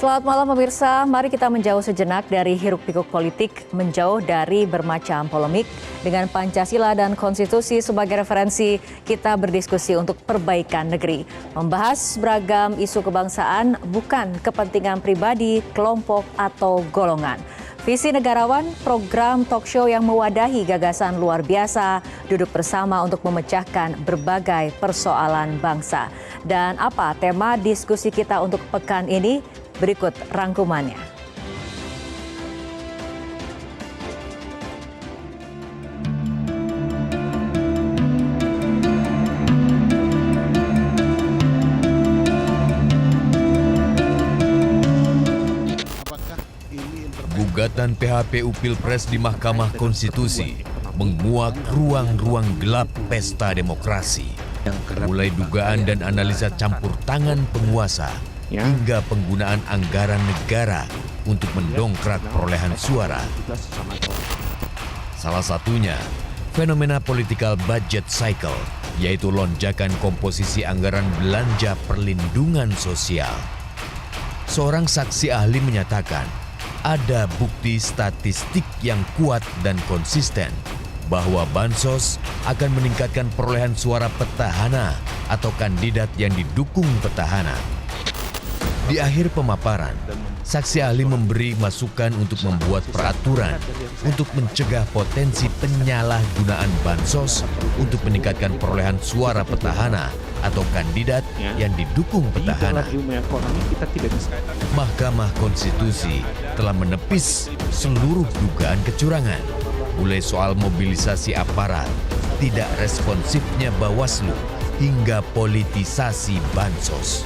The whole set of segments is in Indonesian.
Selamat malam pemirsa, mari kita menjauh sejenak dari hiruk-pikuk politik, menjauh dari bermacam polemik. Dengan Pancasila dan Konstitusi sebagai referensi, kita berdiskusi untuk perbaikan negeri. Membahas beragam isu kebangsaan, bukan kepentingan pribadi, kelompok, atau golongan. Visi Negarawan, program talk show yang mewadahi gagasan luar biasa, duduk bersama untuk memecahkan berbagai persoalan bangsa. Dan apa tema diskusi kita untuk pekan ini? Berikut rangkumannya. Gugatan PHPU Pilpres di Mahkamah Konstitusi menguak ruang-ruang gelap pesta demokrasi. Mulai dugaan dan analisa campur tangan penguasa hingga penggunaan anggaran negara untuk mendongkrak perolehan suara. Salah satunya, fenomena political budget cycle, yaitu lonjakan komposisi anggaran belanja perlindungan sosial. Seorang saksi ahli menyatakan, ada bukti statistik yang kuat dan konsisten bahwa bansos akan meningkatkan perolehan suara petahana atau kandidat yang didukung petahana. Di akhir pemaparan, saksi ahli memberi masukan untuk membuat peraturan untuk mencegah potensi penyalahgunaan bansos untuk meningkatkan perolehan suara petahana atau kandidat yang didukung petahana. Mahkamah Konstitusi telah menepis seluruh dugaan kecurangan, mulai soal mobilisasi aparat, tidak responsifnya Bawaslu, hingga politisasi bansos.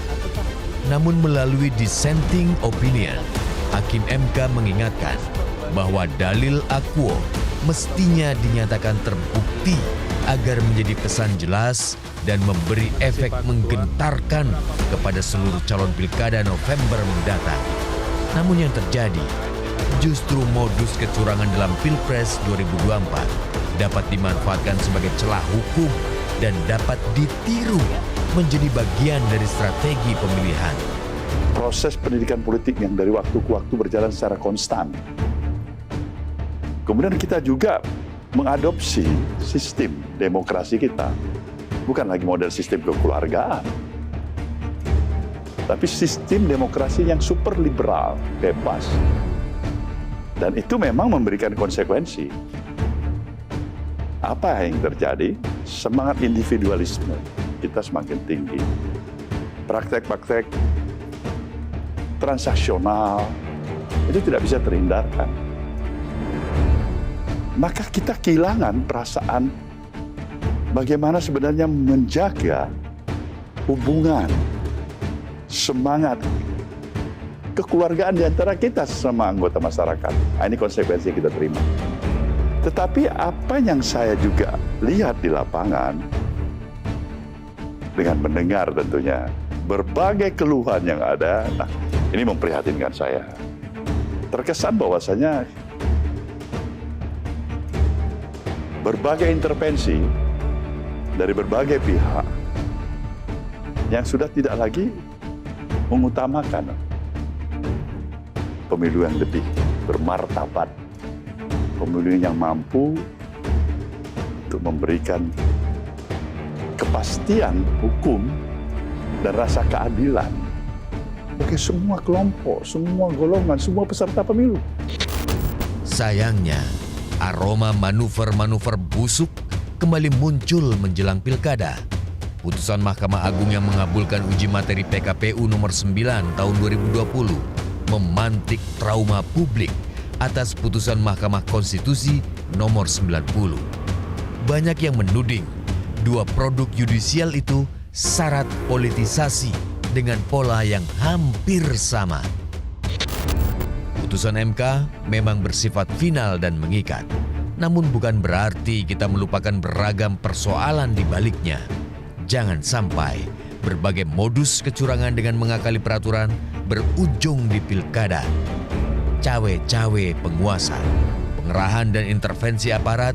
Namun melalui dissenting opinion, Hakim MK mengingatkan bahwa dalil akuo mestinya dinyatakan terbukti agar menjadi pesan jelas dan memberi efek menggentarkan kepada seluruh calon pilkada November mendatang. Namun yang terjadi, justru modus kecurangan dalam Pilpres 2024 dapat dimanfaatkan sebagai celah hukum dan dapat ditiru menjadi bagian dari strategi pemilihan. Proses pendidikan politik yang dari waktu ke waktu berjalan secara konstan. Kemudian kita juga mengadopsi sistem demokrasi kita. Bukan lagi model sistem kekeluargaan, tapi sistem demokrasi yang super liberal, bebas. Dan itu memang memberikan konsekuensi. Apa yang terjadi? Semangat individualisme kita semakin tinggi. Praktek-praktek transaksional itu tidak bisa terhindarkan. Maka kita kehilangan perasaan bagaimana sebenarnya menjaga hubungan, semangat kekeluargaan di antara kita sama anggota masyarakat. Nah, ini konsekuensi yang kita terima. Tetapi apa yang saya juga lihat di lapangan, dengan mendengar tentunya berbagai keluhan yang ada, nah ini memprihatinkan saya. Terkesan bahwasanya berbagai intervensi dari berbagai pihak yang sudah tidak lagi mengutamakan pemilu yang lebih bermartabat, pemilu yang mampu untuk memberikan kepastian hukum dan rasa keadilan bagi semua kelompok, semua golongan, semua peserta pemilu. Sayangnya, aroma manuver-manuver busuk kembali muncul menjelang pilkada. Putusan Mahkamah Agung yang mengabulkan uji materi PKPU nomor 9 tahun 2020 memantik trauma publik atas putusan Mahkamah Konstitusi nomor 90. Banyak yang menuding dua produk yudisial itu syarat politisasi dengan pola yang hampir sama. Putusan MK memang bersifat final dan mengikat, namun bukan berarti kita melupakan beragam persoalan di baliknya. Jangan sampai berbagai modus kecurangan dengan mengakali peraturan berujung di pilkada. Cawe-cawe penguasa, pengerahan dan intervensi aparat,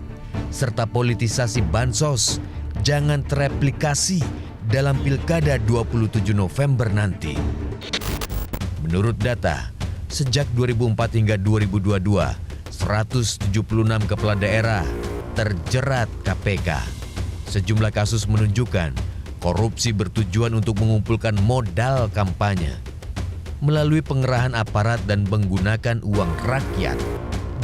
serta politisasi bansos jangan tereplikasi dalam pilkada 27 November nanti. Menurut data, sejak 2004 hingga 2022, 176 kepala daerah terjerat KPK. Sejumlah kasus menunjukkan korupsi bertujuan untuk mengumpulkan modal kampanye. Melalui pengerahan aparat dan menggunakan uang rakyat,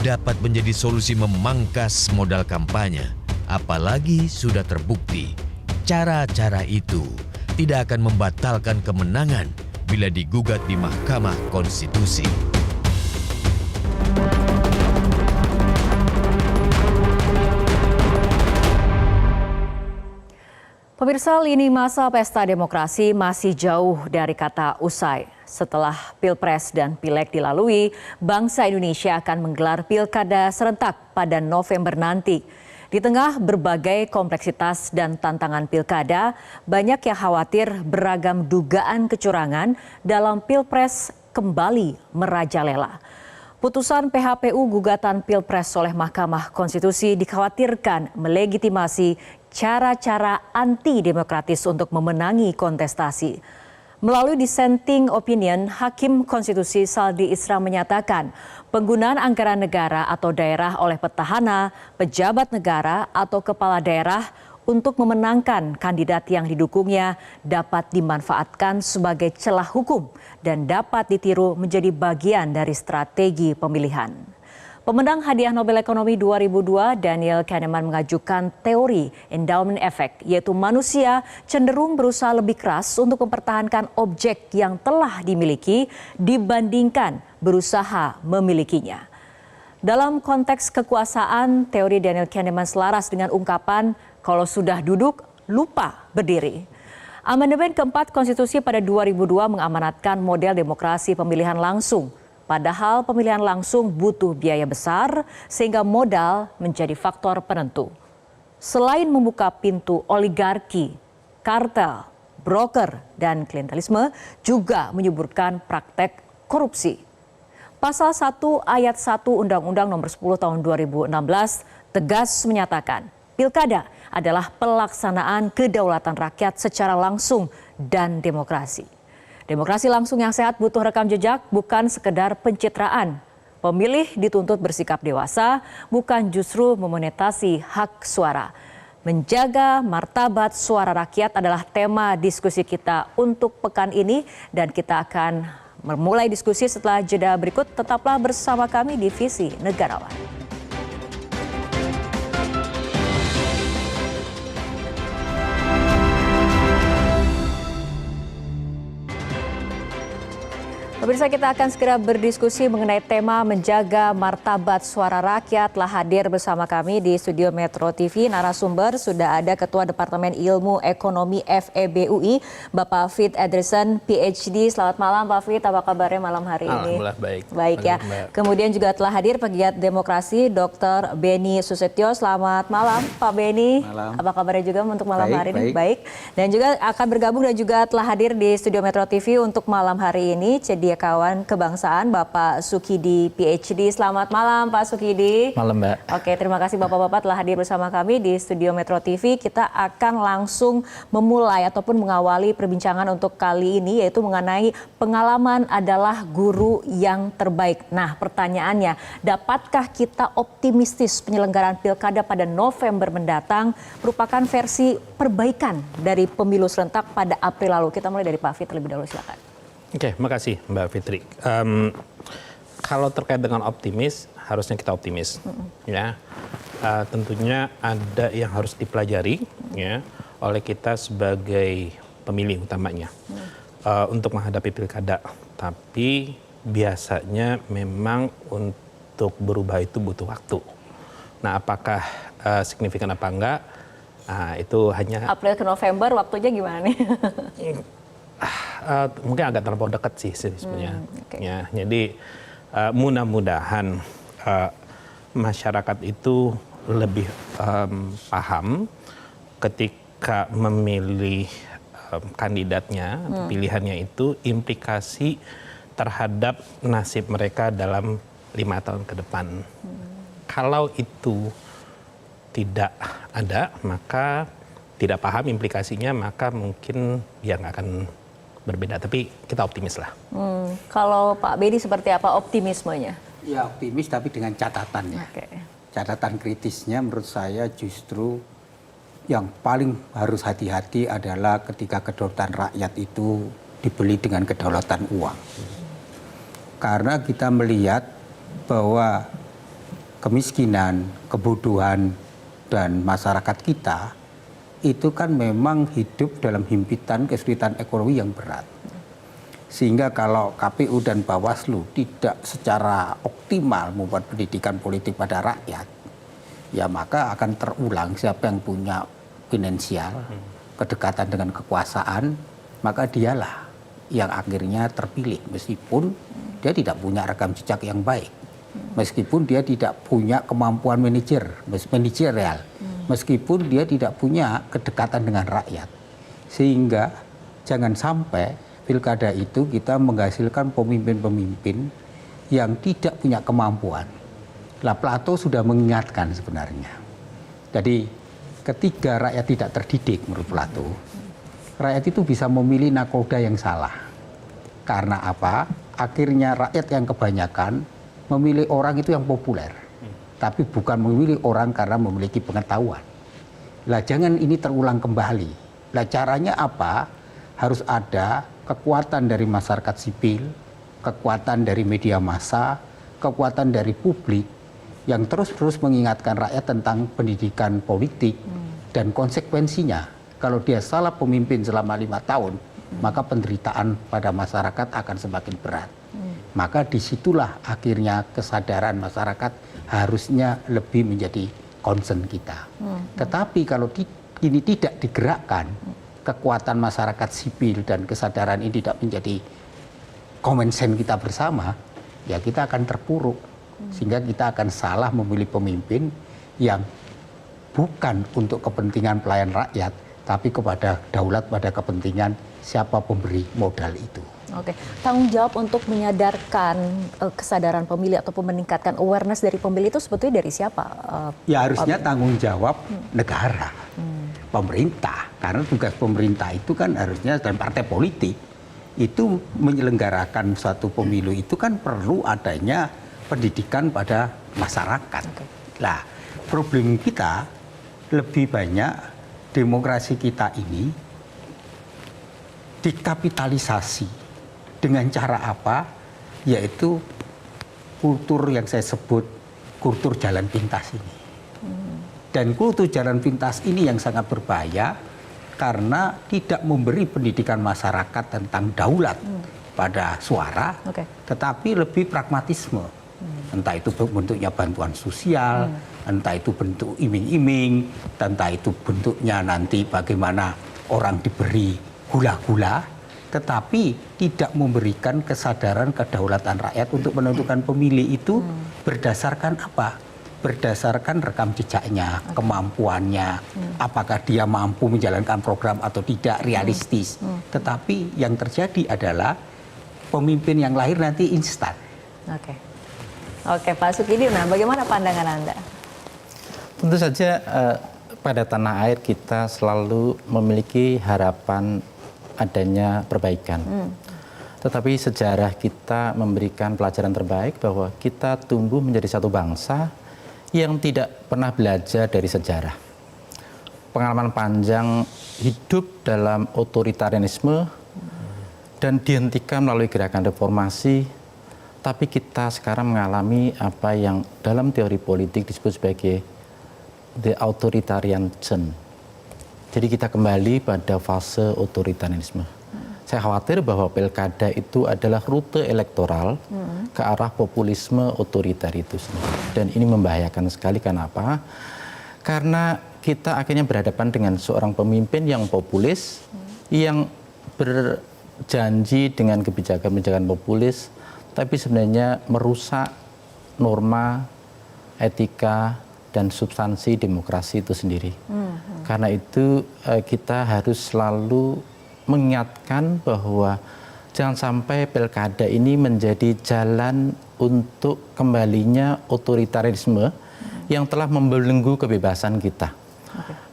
dapat menjadi solusi memangkas modal kampanye. Apalagi sudah terbukti, cara-cara itu tidak akan membatalkan kemenangan bila digugat di Mahkamah Konstitusi. Pemirsa, lini masa pesta demokrasi masih jauh dari kata usai. Setelah Pilpres dan Pileg dilalui, bangsa Indonesia akan menggelar pilkada serentak pada November nanti. Di tengah berbagai kompleksitas dan tantangan pilkada, banyak yang khawatir beragam dugaan kecurangan dalam Pilpres kembali merajalela. Putusan PHPU gugatan Pilpres oleh Mahkamah Konstitusi dikhawatirkan melegitimasi cara-cara anti-demokratis untuk memenangi kontestasi. Melalui dissenting opinion, Hakim Konstitusi Saldi Isra menyatakan penggunaan anggaran negara atau daerah oleh petahana, pejabat negara atau kepala daerah untuk memenangkan kandidat yang didukungnya dapat dimanfaatkan sebagai celah hukum dan dapat ditiru menjadi bagian dari strategi pemilihan. Pemenang Hadiah Nobel Ekonomi 2002 Daniel Kahneman mengajukan teori endowment effect, yaitu manusia cenderung berusaha lebih keras untuk mempertahankan objek yang telah dimiliki dibandingkan berusaha memilikinya. Dalam konteks kekuasaan, teori Daniel Kahneman selaras dengan ungkapan kalau sudah duduk, lupa berdiri. Amandemen keempat Konstitusi pada 2002 mengamanatkan model demokrasi pemilihan langsung. Padahal pemilihan langsung butuh biaya besar sehingga modal menjadi faktor penentu. Selain membuka pintu oligarki, kartel, broker, dan klientelisme juga menyuburkan praktek korupsi. Pasal 1 ayat 1 Undang-Undang Nomor 10 Tahun 2016 tegas menyatakan pilkada adalah pelaksanaan kedaulatan rakyat secara langsung dan demokrasi. Demokrasi langsung yang sehat butuh rekam jejak, bukan sekedar pencitraan. Pemilih dituntut bersikap dewasa, bukan justru memonetasi hak suara. Menjaga martabat suara rakyat adalah tema diskusi kita untuk pekan ini dan kita akan memulai diskusi setelah jeda berikut. Tetaplah bersama kami di Visi Negarawan. Pemirsa, kita akan segera berdiskusi mengenai tema menjaga martabat suara rakyat. Telah hadir bersama kami di studio Metro TV narasumber sudah ada Ketua Departemen Ilmu Ekonomi FEB UI, Bapak Fit Edrison, PhD. Selamat malam Pak Fit, apa kabarnya malam hari ini? Alhamdulillah baik. Baik ya. Kemudian juga telah hadir pegiat demokrasi Dr. Beni Susetio. Selamat malam Pak Beni. Malam. Apa kabarnya juga untuk malam hari ini? Baik. Baik. Dan juga akan bergabung dan juga telah hadir di studio Metro TV untuk malam hari ini Kawan Kebangsaan Bapak Sukidi PhD. Selamat malam Pak Sukidi. Malam Mbak. Oke, terima kasih Bapak-Bapak telah hadir bersama kami di studio Metro TV. Kita akan langsung memulai ataupun mengawali perbincangan untuk kali ini, yaitu mengenai pengalaman adalah guru yang terbaik. Nah, pertanyaannya, dapatkah kita optimistis penyelenggaraan pilkada pada November mendatang merupakan versi perbaikan dari pemilu serentak pada April lalu? Kita mulai dari Pak Fit terlebih dahulu, silakan. Oke, makasih Mbak Fitri. Kalau terkait dengan optimis, harusnya kita optimis. Ya, tentunya ada yang harus dipelajari ya oleh kita sebagai pemilih utamanya untuk menghadapi pilkada. Tapi biasanya memang untuk berubah itu butuh waktu. Nah, apakah signifikan apa enggak? Nah, itu hanya April ke November, waktunya gimana nih? Mungkin agak terlalu dekat sih sebenarnya. Okay. Ya, jadi mudah-mudahan masyarakat itu lebih paham ketika memilih kandidatnya, pilihannya itu implikasi terhadap nasib mereka dalam 5 tahun ke depan. Kalau itu tidak ada, maka tidak paham implikasinya, maka mungkin dia nggak akan berbeda. Tapi kita optimis lah. Kalau Pak Bedi seperti apa optimismenya? Ya optimis tapi dengan catatan ya. Oke. Catatan kritisnya menurut saya justru yang paling harus hati-hati adalah ketika kedaulatan rakyat itu dibeli dengan kedaulatan uang. Karena kita melihat bahwa kemiskinan, kebodohan, dan masyarakat kita itu kan memang hidup dalam himpitan kesulitan ekonomi yang berat. Sehingga kalau KPU dan Bawaslu tidak secara optimal membuat pendidikan politik pada rakyat, ya maka akan terulang siapa yang punya finansial, kedekatan dengan kekuasaan, maka dialah yang akhirnya terpilih meskipun dia tidak punya rekam jejak yang baik. Meskipun dia tidak punya kemampuan manajerial, meskipun dia tidak punya kedekatan dengan rakyat. Sehingga jangan sampai pilkada itu kita menghasilkan pemimpin-pemimpin yang tidak punya kemampuan. Lah Plato sudah mengingatkan sebenarnya. Jadi ketika rakyat tidak terdidik menurut Plato, rakyat itu bisa memilih nakoda yang salah. Karena apa? Akhirnya rakyat yang kebanyakan memilih orang itu yang populer. Tapi bukan memilih orang karena memiliki pengetahuan. Lah jangan ini terulang kembali. Lah caranya apa? Harus ada kekuatan dari masyarakat sipil, kekuatan dari media massa, kekuatan dari publik yang terus-terus mengingatkan rakyat tentang pendidikan politik dan konsekuensinya. Kalau dia salah pemimpin selama 5 tahun, maka penderitaan pada masyarakat akan semakin berat. Maka disitulah akhirnya kesadaran masyarakat harusnya lebih menjadi concern kita. Tetapi kalau ini tidak digerakkan, kekuatan masyarakat sipil dan kesadaran ini tidak menjadi common sense kita bersama, ya kita akan terpuruk. Sehingga kita akan salah memilih pemimpin yang bukan untuk kepentingan pelayan rakyat, tapi kepada daulat pada kepentingan siapa pemberi modal itu. Oke, tanggung jawab untuk menyadarkan kesadaran pemilih ataupun meningkatkan awareness dari pemilih itu sebetulnya dari siapa? Ya harusnya tanggung jawab negara, pemerintah. Karena tugas pemerintah itu kan harusnya dan partai politik itu menyelenggarakan suatu pemilu itu kan perlu adanya pendidikan pada masyarakat. Lah, problem kita lebih banyak demokrasi kita ini dikapitalisasi dengan cara apa? Yaitu kultur yang saya sebut kultur jalan pintas ini. Dan kultur jalan pintas ini yang sangat berbahaya karena tidak memberi pendidikan masyarakat tentang daulat pada suara, tetapi lebih pragmatisme. Entah itu bentuknya bantuan sosial, entah itu bentuk iming-iming, entah itu bentuknya nanti bagaimana orang diberi gula-gula, tetapi tidak memberikan kesadaran kedaulatan rakyat untuk menentukan pemilih itu berdasarkan apa? Berdasarkan rekam jejaknya, kemampuannya, apakah dia mampu menjalankan program atau tidak, realistis. Tetapi yang terjadi adalah pemimpin yang lahir nanti instan. Oke, Pak Sukidi, nah bagaimana pandangan Anda? Tentu saja pada tanah air kita selalu memiliki harapan adanya perbaikan. Tetapi sejarah kita memberikan pelajaran terbaik bahwa kita tumbuh menjadi satu bangsa yang tidak pernah belajar dari sejarah. Pengalaman panjang hidup dalam otoritarianisme dan dihentikan melalui gerakan reformasi, tapi kita sekarang mengalami apa yang dalam teori politik disebut sebagai the authoritarian turn. Jadi kita kembali pada fase otoritarianisme. Saya khawatir bahwa pilkada itu adalah rute elektoral ke arah populisme otoriter itu sendiri. Dan ini membahayakan sekali. Kenapa? Karena kita akhirnya berhadapan dengan seorang pemimpin yang populis, yang berjanji dengan kebijakan-kebijakan populis, tapi sebenarnya merusak norma, etika, dan substansi demokrasi itu sendiri. Karena itu kita harus selalu mengingatkan bahwa jangan sampai pilkada ini menjadi jalan untuk kembalinya otoritarianisme yang telah membelenggu kebebasan kita.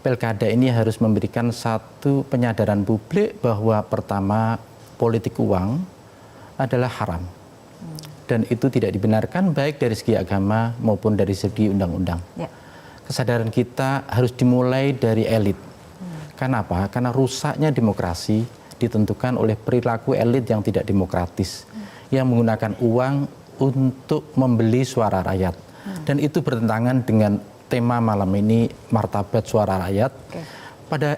Pilkada ini harus memberikan satu penyadaran publik bahwa pertama politik uang adalah haram. Dan itu tidak dibenarkan baik dari segi agama maupun dari segi undang-undang. Ya. Kesadaran kita harus dimulai dari elit. Karena apa? Karena rusaknya demokrasi ditentukan oleh perilaku elit yang tidak demokratis, yang menggunakan uang untuk membeli suara rakyat. Dan itu bertentangan dengan tema malam ini, martabat suara rakyat. Pada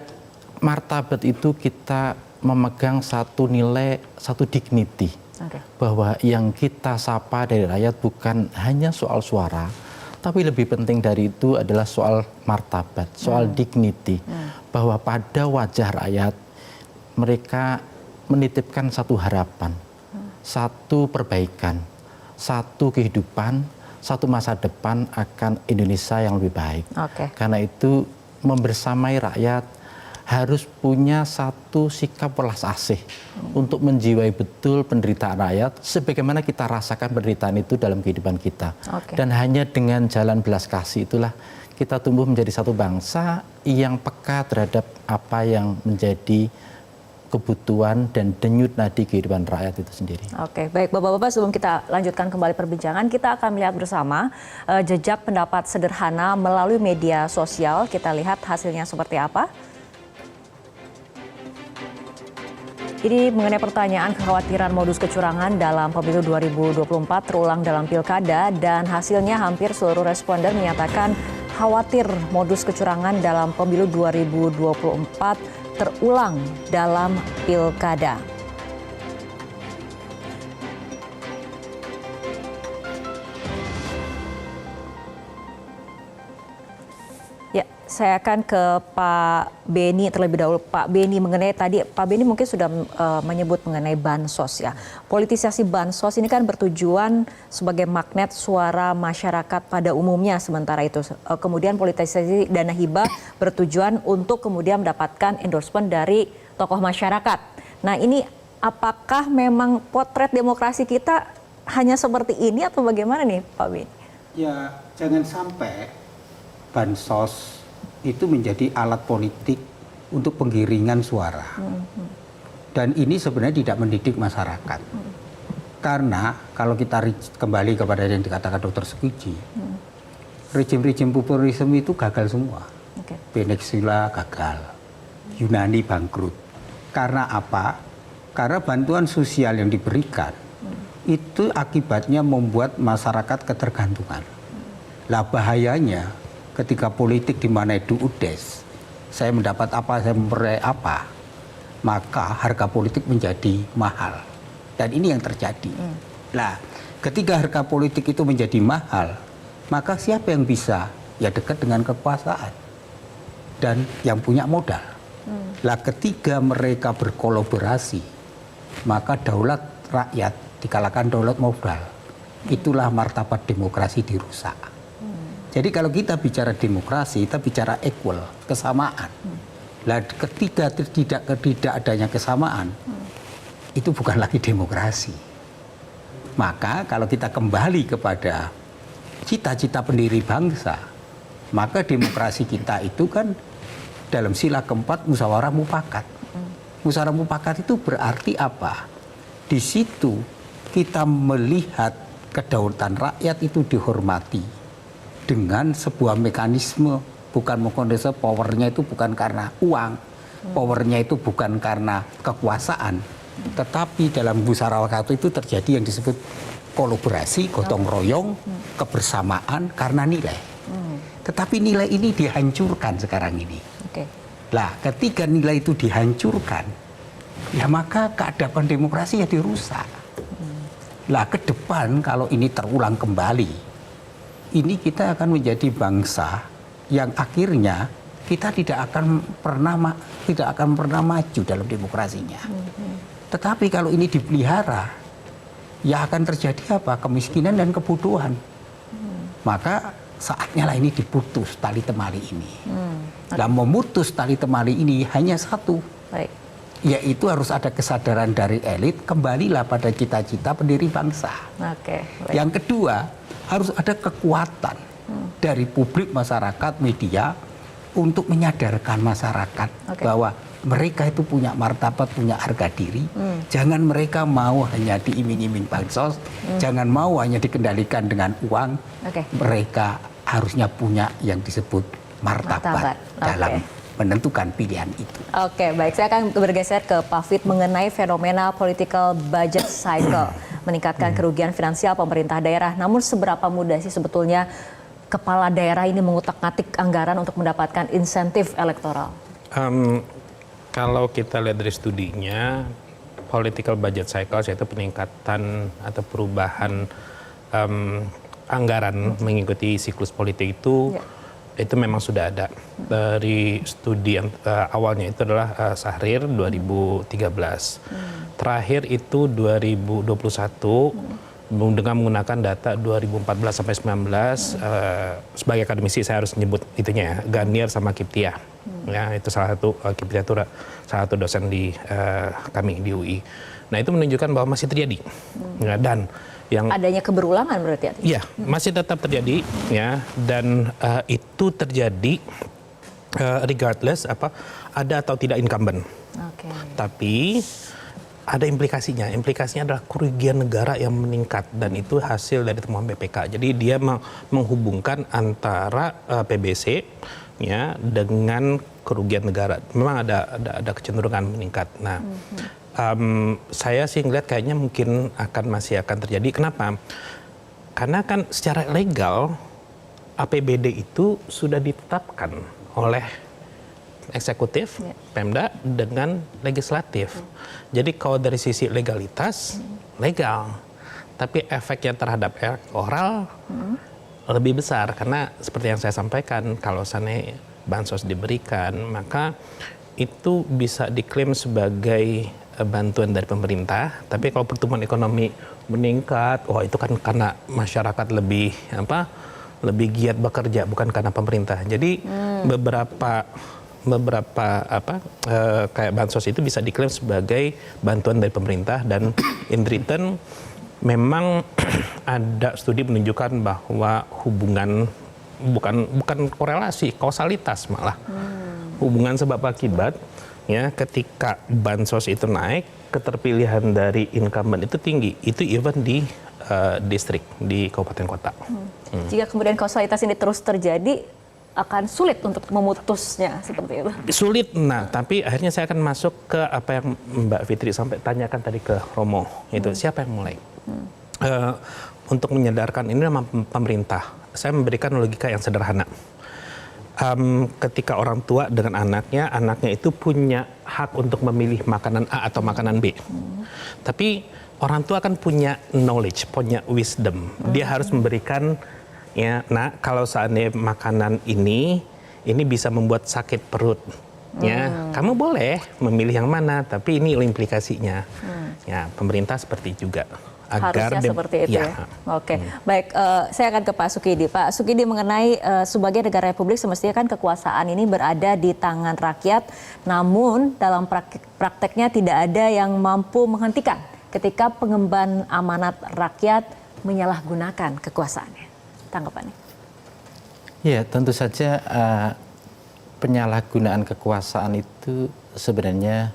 martabat itu kita memegang satu nilai, satu dignity. Bahwa yang kita sapa dari rakyat bukan hanya soal suara, tapi lebih penting dari itu adalah soal martabat, soal dignity. Bahwa pada wajah rakyat mereka menitipkan satu harapan, satu perbaikan, satu kehidupan, satu masa depan akan Indonesia yang lebih baik. Karena itu membersamai rakyat harus punya satu sikap welas asih untuk menjiwai betul penderitaan rakyat sebagaimana kita rasakan penderitaan itu dalam kehidupan kita. Dan hanya dengan jalan belas kasih itulah kita tumbuh menjadi satu bangsa yang peka terhadap apa yang menjadi kebutuhan dan denyut nadi kehidupan rakyat itu sendiri. Oke, baik Bapak-Bapak, sebelum kita lanjutkan kembali perbincangan, kita akan melihat bersama jejak pendapat sederhana melalui media sosial. Kita lihat hasilnya seperti apa. Ini mengenai pertanyaan kekhawatiran modus kecurangan dalam pemilu 2024 terulang dalam pilkada, dan hasilnya hampir seluruh responden menyatakan khawatir modus kecurangan dalam pemilu 2024 terulang dalam pilkada. Ya, saya akan ke Pak Beni terlebih dahulu. Pak Beni, mengenai tadi Pak Beni mungkin sudah menyebut mengenai bansos ya. Politisasi bansos ini kan bertujuan sebagai magnet suara masyarakat pada umumnya, sementara itu kemudian politisasi dana hibah bertujuan untuk kemudian mendapatkan endorsement dari tokoh masyarakat. Nah, ini apakah memang potret demokrasi kita hanya seperti ini atau bagaimana nih Pak Beni? Ya, jangan sampai bansos itu menjadi alat politik untuk penggiringan suara. Dan ini sebenarnya tidak mendidik masyarakat. Karena kalau kita kembali kepada yang dikatakan Dr. Sukuji, rejim-rejim populisme itu gagal semua. Venezuela gagal, Yunani bangkrut. Karena apa? Karena bantuan sosial yang diberikan itu akibatnya membuat masyarakat ketergantungan. Lah bahayanya ketika politik di mana itu udes, saya mendapat apa, saya memperoleh apa, maka harga politik menjadi mahal. Dan ini yang terjadi. Nah, ketika harga politik itu menjadi mahal, maka siapa yang bisa? Ya dekat dengan kekuasaan dan yang punya modal. Lah, ketika mereka berkolaborasi, maka daulat rakyat dikalahkan daulat modal. Itulah martabat demokrasi dirusak. Jadi kalau kita bicara demokrasi, kita bicara equal, kesamaan. Lah ketika tidak adanya kesamaan, itu bukan lagi demokrasi. Maka kalau kita kembali kepada cita-cita pendiri bangsa, maka demokrasi kita itu kan dalam sila keempat musyawarah mufakat. Musyawarah mufakat itu berarti apa? Di situ kita melihat kedaulatan rakyat itu dihormati dengan sebuah mekanisme, bukan mekanisme powernya itu bukan karena uang, powernya itu bukan karena kekuasaan, tetapi dalam musyawarah itu terjadi yang disebut kolaborasi, gotong royong, kebersamaan karena nilai. Tetapi nilai ini dihancurkan sekarang ini. Lah, ketika nilai itu dihancurkan, ya maka keadaban demokrasi ya dirusak. Lah, ke depan kalau ini terulang kembali, ini kita akan menjadi bangsa yang akhirnya kita tidak akan pernah maju dalam demokrasinya. Tetapi kalau ini dipelihara, ya akan terjadi apa? Kemiskinan dan kebodohan. Maka saatnya lah ini diputus tali temali ini. Dan memutus tali temali ini hanya satu, yaitu harus ada kesadaran dari elit, kembalilah pada cita-cita pendiri bangsa. Yang kedua, harus ada kekuatan dari publik, masyarakat, media untuk menyadarkan masyarakat bahwa mereka itu punya martabat, punya harga diri. Jangan mereka mau hanya diiming-iming bansos, jangan mau hanya dikendalikan dengan uang. Mereka harusnya punya yang disebut martabat. Dalam menentukan pilihan itu. Oke, baik. Saya akan bergeser ke Pak Fit mengenai fenomena political budget cycle, meningkatkan kerugian finansial pemerintah daerah. Namun seberapa mudah sih sebetulnya kepala daerah ini mengutak-atik anggaran untuk mendapatkan insentif elektoral? Kalau kita lihat dari studinya, political budget cycle yaitu peningkatan atau perubahan anggaran mengikuti siklus politik itu memang sudah ada. Dari studi yang awalnya itu adalah Sahrir 2013. Terakhir itu 2021 dengan menggunakan data 2014 sampai 19. Sebagai akademisi saya harus menyebut itunya ya, Ganier sama Kiptia. Ya, itu salah satu Kiptia itu salah satu dosen di kami di UI. Nah, itu menunjukkan bahwa masih terjadi. Ya, dan yang adanya keberulangan berarti? Iya, masih tetap terjadi ya, dan itu terjadi regardless ada atau tidak incumbent. Tapi ada implikasinya. Implikasinya adalah kerugian negara yang meningkat, dan itu hasil dari temuan BPK. Jadi dia menghubungkan antara PBC ya dengan kerugian negara. Memang ada kecenderungan meningkat. Nah, saya sih ngeliat kayaknya mungkin masih akan terjadi. Kenapa? Karena kan secara legal APBD itu sudah ditetapkan oleh eksekutif, Pemda dengan legislatif. Jadi kalau dari sisi legalitas legal, tapi efeknya terhadap elektoral lebih besar, karena seperti yang saya sampaikan, kalau sana bansos diberikan, maka itu bisa diklaim sebagai bantuan dari pemerintah, tapi kalau pertumbuhan ekonomi meningkat, itu kan karena masyarakat lebih giat bekerja, bukan karena pemerintah. Jadi beberapa kayak bansos itu bisa diklaim sebagai bantuan dari pemerintah, dan in return memang ada studi menunjukkan bahwa hubungan bukan korelasi, kausalitas malah. Hubungan sebab akibat. Ya, ketika bansos itu naik, keterpilihan dari incumbent itu tinggi. Itu even di distrik, di kabupaten kota. Jika kemudian kausalitas ini terus terjadi, akan sulit untuk memutusnya seperti itu. Sulit. Nah, tapi akhirnya saya akan masuk ke apa yang Mbak Fitri sampai tanyakan tadi ke Romo. Itu siapa yang mulai? Untuk menyadarkan ini memang pemerintah. Saya memberikan logika yang sederhana. Ketika orang tua dengan anaknya itu punya hak untuk memilih makanan A atau makanan B. Tapi orang tua kan punya knowledge, punya wisdom. Dia harus memberikan, ya, nah kalau seandainya makanan ini bisa membuat sakit perut. Ya, kamu boleh memilih yang mana, tapi ini implikasinya. Ya, pemerintah seperti juga. Harusnya seperti itu ya. Oke, baik. Saya akan ke Pak Sukidi. Pak Sukidi, mengenai sebagai negara republik semestinya kan kekuasaan ini berada di tangan rakyat, namun dalam prakteknya tidak ada yang mampu menghentikan ketika pengemban amanat rakyat menyalahgunakan kekuasaannya. Tanggapannya? Ya, tentu saja penyalahgunaan kekuasaan itu sebenarnya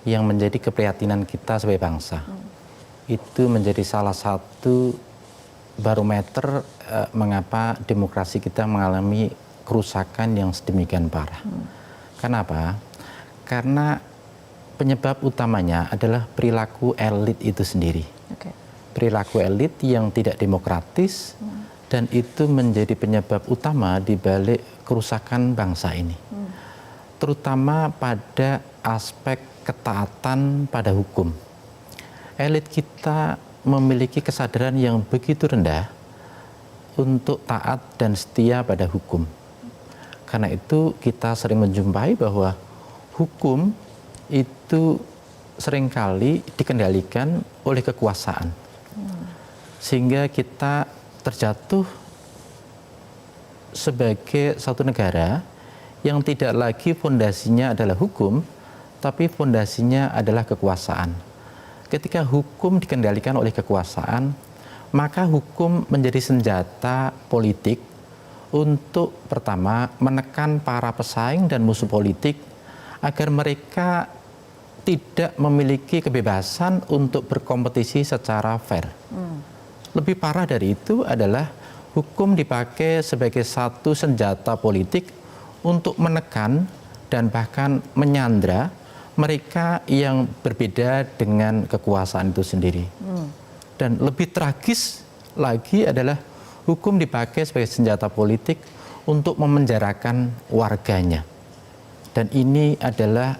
yang menjadi keprihatinan kita sebagai bangsa. Itu menjadi salah satu barometer mengapa demokrasi kita mengalami kerusakan yang sedemikian parah. Kenapa? Karena penyebab utamanya adalah perilaku elit itu sendiri. Perilaku elit yang tidak demokratis, dan itu menjadi penyebab utama di balik kerusakan bangsa ini. Terutama pada aspek ketaatan pada hukum. Elit kita memiliki kesadaran yang begitu rendah untuk taat dan setia pada hukum. Karena itu kita sering menjumpai bahwa hukum itu seringkali dikendalikan oleh kekuasaan. Sehingga kita terjatuh sebagai satu negara yang tidak lagi fondasinya adalah hukum, tapi fondasinya adalah kekuasaan. Ketika hukum dikendalikan oleh kekuasaan, maka hukum menjadi senjata politik untuk pertama menekan para pesaing dan musuh politik agar mereka tidak memiliki kebebasan untuk berkompetisi secara fair. Lebih parah dari itu adalah hukum dipakai sebagai satu senjata politik untuk menekan dan bahkan menyandra mereka yang berbeda dengan kekuasaan itu sendiri. Dan lebih tragis lagi adalah hukum dipakai sebagai senjata politik untuk memenjarakan warganya. Dan ini adalah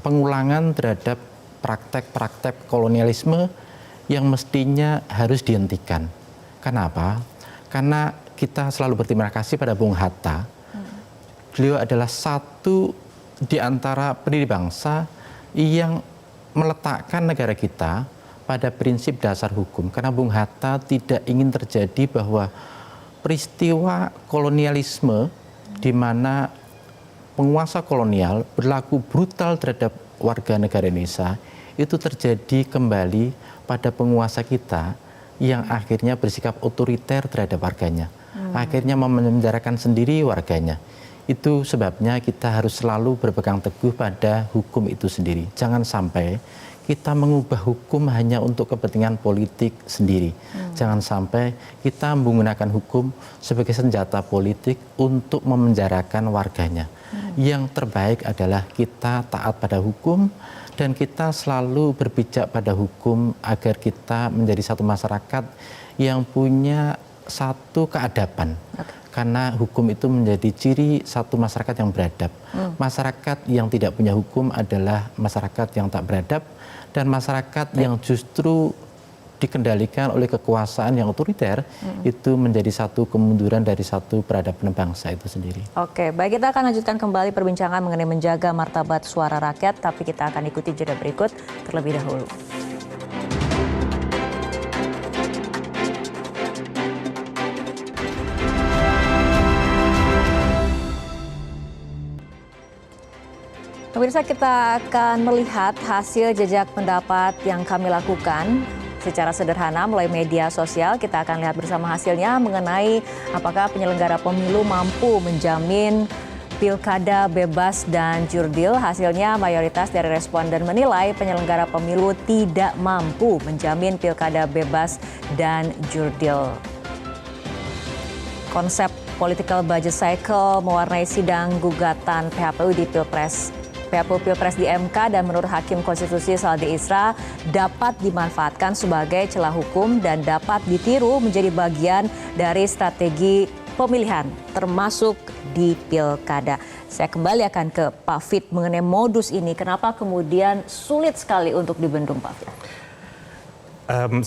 pengulangan terhadap praktek-praktek kolonialisme yang mestinya harus dihentikan. Kenapa? Karena kita selalu berterima kasih pada Bung Hatta. Beliau adalah satu di antara pendiri bangsa yang meletakkan negara kita pada prinsip dasar hukum. Karena Bung Hatta tidak ingin terjadi bahwa peristiwa kolonialisme di mana penguasa kolonial berlaku brutal terhadap warga negara Indonesia itu terjadi kembali pada penguasa kita yang akhirnya bersikap otoriter terhadap warganya. Akhirnya memenjarakan sendiri warganya. Itu sebabnya kita harus selalu berpegang teguh pada hukum itu sendiri. Jangan sampai kita mengubah hukum hanya untuk kepentingan politik sendiri. Jangan sampai kita menggunakan hukum sebagai senjata politik untuk memenjarakan warganya. Yang terbaik adalah kita taat pada hukum dan kita selalu berpijak pada hukum agar kita menjadi satu masyarakat yang punya satu keadaban. Karena hukum itu menjadi ciri satu masyarakat yang beradab. Masyarakat yang tidak punya hukum adalah masyarakat yang tak beradab dan masyarakat yang justru dikendalikan oleh kekuasaan yang otoriter itu menjadi satu kemunduran dari satu peradaban bangsa itu sendiri. Oke, baik, kita akan lanjutkan kembali perbincangan mengenai menjaga martabat suara rakyat, tapi kita akan ikuti jeda berikut terlebih dahulu. Pemirsa, kita akan melihat hasil jejak pendapat yang kami lakukan secara sederhana melalui media sosial. Kita akan lihat bersama hasilnya mengenai apakah penyelenggara pemilu mampu menjamin pilkada bebas dan jurdil. Hasilnya mayoritas dari responden menilai penyelenggara pemilu tidak mampu menjamin pilkada bebas dan jurdil. Konsep political budget cycle mewarnai sidang gugatan PHPU di Pilpres di MK dan menurut Hakim Konstitusi Saldi Isra dapat dimanfaatkan sebagai celah hukum dan dapat ditiru menjadi bagian dari strategi pemilihan termasuk di pilkada. Saya kembali akan ke Pak Fit mengenai modus ini. Kenapa kemudian sulit sekali untuk dibendung, Pak Fit?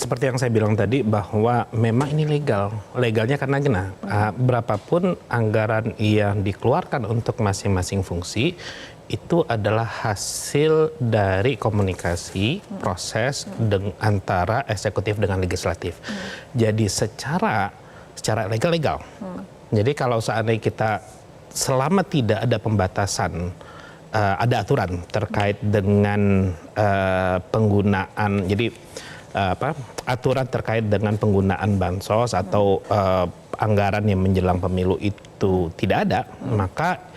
Seperti yang saya bilang tadi bahwa memang ini legal. Legalnya karena berapapun anggaran yang dikeluarkan untuk masing-masing fungsi itu adalah hasil dari komunikasi proses antara eksekutif dengan legislatif. Jadi secara legal. Jadi kalau seandainya kita selama tidak ada pembatasan, ada aturan terkait dengan penggunaan, jadi aturan terkait dengan penggunaan bansos atau anggaran yang menjelang pemilu itu tidak ada, maka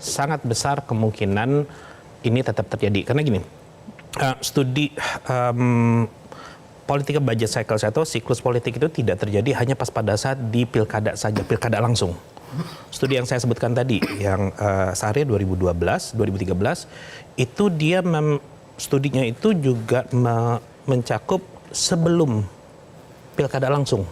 sangat besar kemungkinan ini tetap terjadi. Karena gini, studi politika budget cycle atau siklus politik itu tidak terjadi hanya pas pada saat di pilkada saja, pilkada langsung. Studi yang saya sebutkan tadi, yang Sahri 2012, 2013, itu dia studinya itu juga mencakup sebelum pilkada langsung.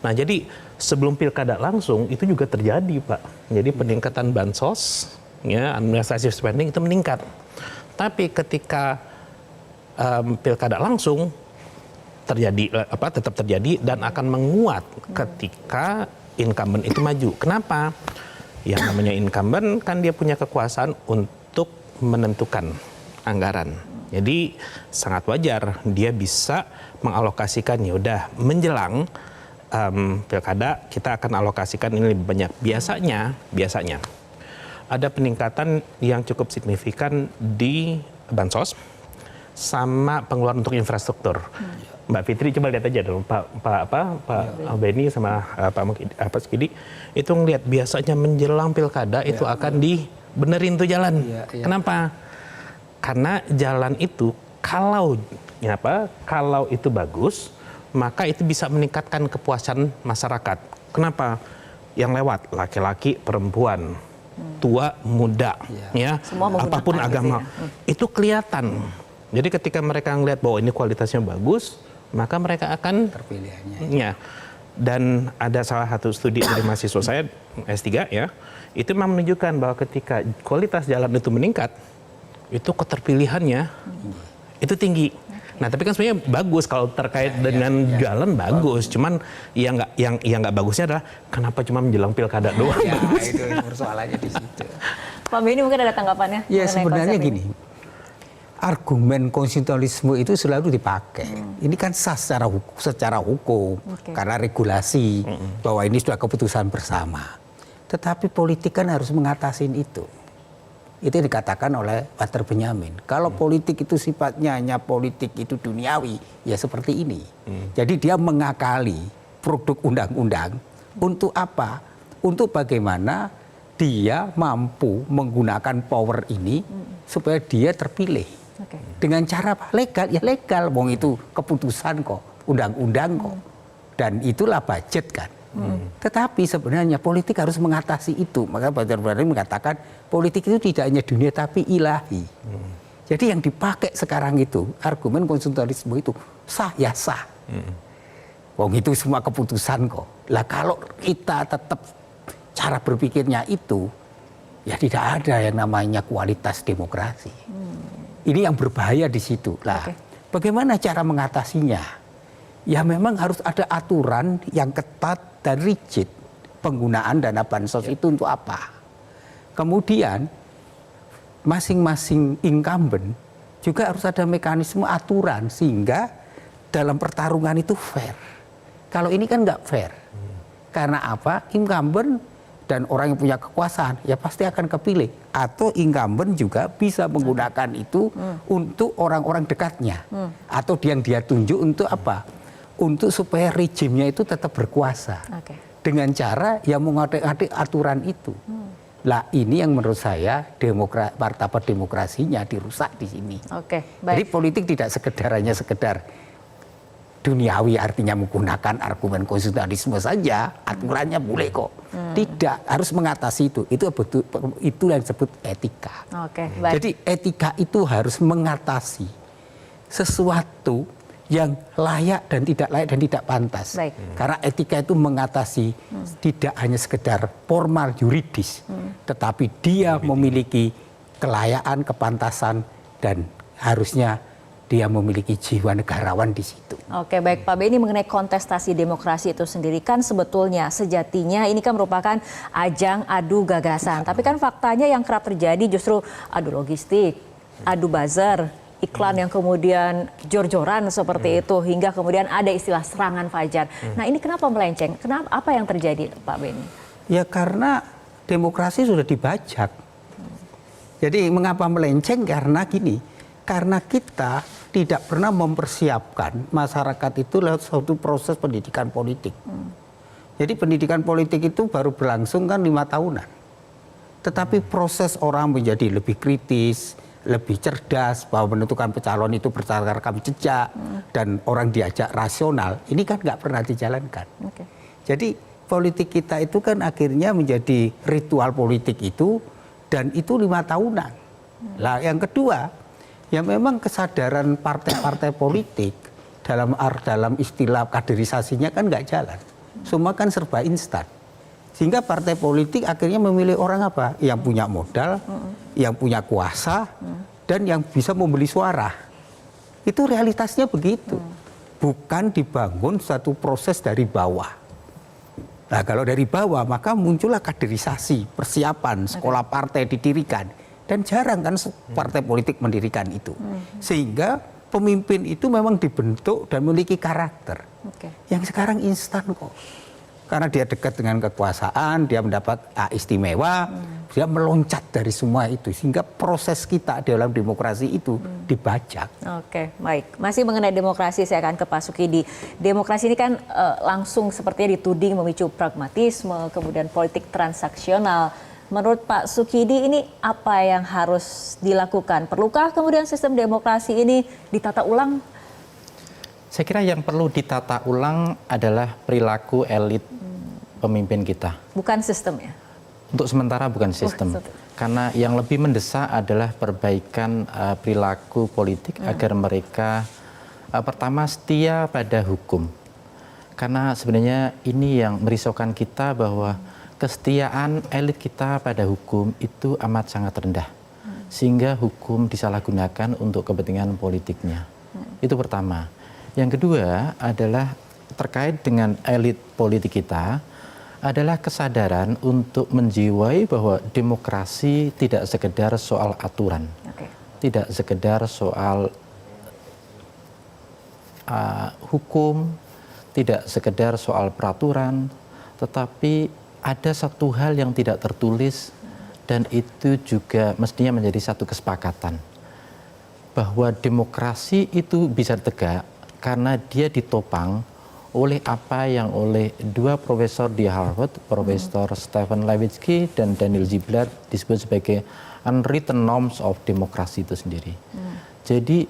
Nah, jadi sebelum pilkada langsung itu juga terjadi, Pak. Jadi peningkatan bansos, ya, administrative spending itu meningkat. Tapi ketika pilkada langsung tetap terjadi dan akan menguat ketika incumbent itu maju. Kenapa? Yang namanya incumbent kan dia punya kekuasaan untuk menentukan anggaran. Jadi sangat wajar dia bisa mengalokasikan, ya udah menjelang pilkada kita akan alokasikan ini lebih banyak. Biasanya ada peningkatan yang cukup signifikan di bansos sama pengeluaran untuk infrastruktur. Mbak Fitri coba lihat aja dong Pak Benny sama Pak Skidi itu ngelihat biasanya menjelang pilkada itu akan dibenerin tuh jalan. Kenapa? Karena jalan itu kalau itu bagus maka itu bisa meningkatkan kepuasan masyarakat. Kenapa? Yang lewat laki-laki, perempuan, tua, muda, apapun agama itu kelihatan. Jadi ketika mereka ngelihat bahwa ini kualitasnya bagus, maka mereka akan terpilihnya. Ya. Dan ada salah satu studi dari mahasiswa saya S3 ya, itu memang menunjukkan bahwa ketika kualitas jalan itu meningkat, itu keterpilihannya itu tinggi. Nah, tapi kan sebenarnya bagus kalau terkait dengan jalan bagus, cuman yang nggak bagusnya adalah kenapa cuma menjelang pilkada doang. Ya, itu persoalannya di situ. Pak Benny mungkin ada tanggapannya? Ya sebenarnya gini. Argumen konstitusionalisme itu selalu dipakai. Ini kan sah secara hukum karena regulasi bahwa ini sudah keputusan bersama. Tetapi politik kan harus mengatasi itu. Itu yang dikatakan oleh Walter Benjamin. Kalau politik itu sifatnya hanya politik itu duniawi, ya seperti ini. Jadi dia mengakali produk undang-undang untuk apa? Untuk bagaimana dia mampu menggunakan power ini supaya dia terpilih. Dengan cara apa? Legal, ya legal. Wong itu keputusan kok, undang-undang kok. Dan itulah budget kan. Tetapi sebenarnya politik harus mengatasi itu. Maka Walter Benjamin mengatakan politik itu tidak hanya dunia tapi ilahi. Jadi yang dipakai sekarang itu argumen konstitusionalisme itu sah ya sah. Wong itu semua keputusan kok. Lah kalau kita tetap cara berpikirnya itu, ya tidak ada yang namanya kualitas demokrasi. Ini yang berbahaya di situ. Lah, bagaimana cara mengatasinya? Ya memang harus ada aturan yang ketat dan rigid. Penggunaan dana bansos itu untuk apa? Kemudian masing-masing incumbent juga harus ada mekanisme aturan sehingga dalam pertarungan itu fair. Kalau ini kan nggak fair. Karena apa? Incumbent dan orang yang punya kekuasaan ya pasti akan kepilih. Atau incumbent juga bisa menggunakan itu untuk orang-orang dekatnya. Atau yang dia tunjuk untuk apa? Untuk supaya rejimnya itu tetap berkuasa. Dengan cara yang mengadik-adik aturan itu. Lah ini yang menurut saya martabat demokrasinya dirusak di sini. Jadi politik tidak hanya sekedar duniawi artinya menggunakan argumen konstitusionalisme saja, aturannya boleh kok. Tidak, harus mengatasi itu. Itu yang disebut etika. Jadi etika itu harus mengatasi sesuatu yang layak dan tidak layak dan tidak pantas. Karena etika itu mengatasi tidak hanya sekedar formal yuridis, tetapi dia memiliki kelayakan, kepantasan dan harusnya dia memiliki jiwa negarawan di situ. Baik Pak Benny, mengenai kontestasi demokrasi itu sendiri kan sebetulnya sejatinya ini kan merupakan ajang adu gagasan. Tapi kan faktanya yang kerap terjadi justru adu logistik, adu buzzer, iklan yang kemudian jor-joran seperti itu hingga kemudian ada istilah serangan fajar. Nah ini kenapa melenceng? Kenapa? Apa yang terjadi Pak Benny? Ya karena demokrasi sudah dibajak. Jadi mengapa melenceng? Karena gini, karena kita tidak pernah mempersiapkan masyarakat itu lewat suatu proses pendidikan politik. Jadi pendidikan politik itu baru berlangsung kan 5 tahunan. Tetapi proses orang menjadi lebih kritis, lebih cerdas, bahwa menentukan calon itu berdasarkan rekam jejak, dan orang diajak rasional, ini kan nggak pernah dijalankan. Jadi politik kita itu kan akhirnya menjadi ritual politik itu, dan itu 5 tahunan. Lah yang kedua, ya memang kesadaran partai-partai politik dalam istilah kaderisasinya kan nggak jalan. Semua kan serba instan. Sehingga partai politik akhirnya memilih orang apa? Yang punya modal, yang punya kuasa, dan yang bisa membeli suara. Itu realitasnya begitu. Bukan dibangun satu proses dari bawah. Nah kalau dari bawah maka muncullah kaderisasi, persiapan, sekolah partai didirikan. Dan jarang kan partai politik mendirikan itu. Sehingga pemimpin itu memang dibentuk dan memiliki karakter. Yang sekarang instan kok. Karena dia dekat dengan kekuasaan, dia mendapat hak istimewa, dia meloncat dari semua itu sehingga proses kita dalam demokrasi itu dibajak. Oke, baik. Masih mengenai demokrasi, saya akan ke Pak Sukidi. Demokrasi ini kan langsung sepertinya dituding memicu pragmatisme, kemudian politik transaksional. Menurut Pak Sukidi ini apa yang harus dilakukan? Perlukah kemudian sistem demokrasi ini ditata ulang? Saya kira yang perlu ditata ulang adalah perilaku elit pemimpin kita. Bukan sistem ya? Untuk sementara bukan sistem. Karena yang lebih mendesak adalah perbaikan perilaku politik agar mereka pertama setia pada hukum. Karena sebenarnya ini yang merisaukan kita bahwa kesetiaan elit kita pada hukum itu amat sangat rendah. Sehingga hukum disalahgunakan untuk kepentingan politiknya. Itu pertama. Yang kedua adalah terkait dengan elit politik kita, adalah kesadaran untuk menjiwai bahwa demokrasi tidak sekedar soal aturan, tidak sekedar soal hukum, tidak sekedar soal peraturan, tetapi ada satu hal yang tidak tertulis dan itu juga mestinya menjadi satu kesepakatan bahwa demokrasi itu bisa tegak karena dia ditopang oleh apa yang oleh dua profesor di Harvard, Profesor Stephen Levitsky dan Daniel Ziblatt disebut sebagai unwritten norms of democracy itu sendiri. Jadi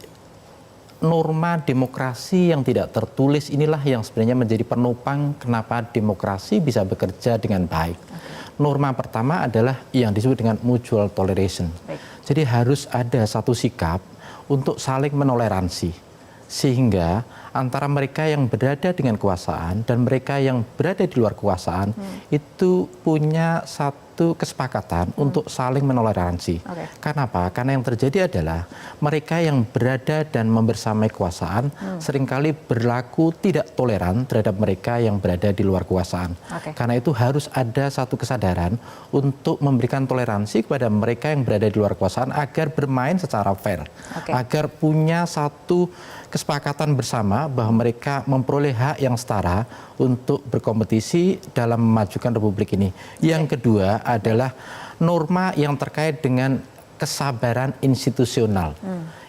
norma demokrasi yang tidak tertulis inilah yang sebenarnya menjadi penopang kenapa demokrasi bisa bekerja dengan baik. Norma pertama adalah yang disebut dengan mutual toleration. Jadi harus ada satu sikap untuk saling menoleransi sehingga antara mereka yang berada dengan kekuasaan dan mereka yang berada di luar kekuasaan itu punya satu kesepakatan untuk saling menoleransi. Karena apa? Karena yang terjadi adalah mereka yang berada dan membersamai kekuasaan seringkali berlaku tidak toleran terhadap mereka yang berada di luar kekuasaan. Karena itu harus ada satu kesadaran untuk memberikan toleransi kepada mereka yang berada di luar kekuasaan agar bermain secara fair. Agar punya satu kesepakatan bersama bahwa mereka memperoleh hak yang setara untuk berkompetisi dalam memajukan republik ini. Yang kedua adalah norma yang terkait dengan kesabaran institusional,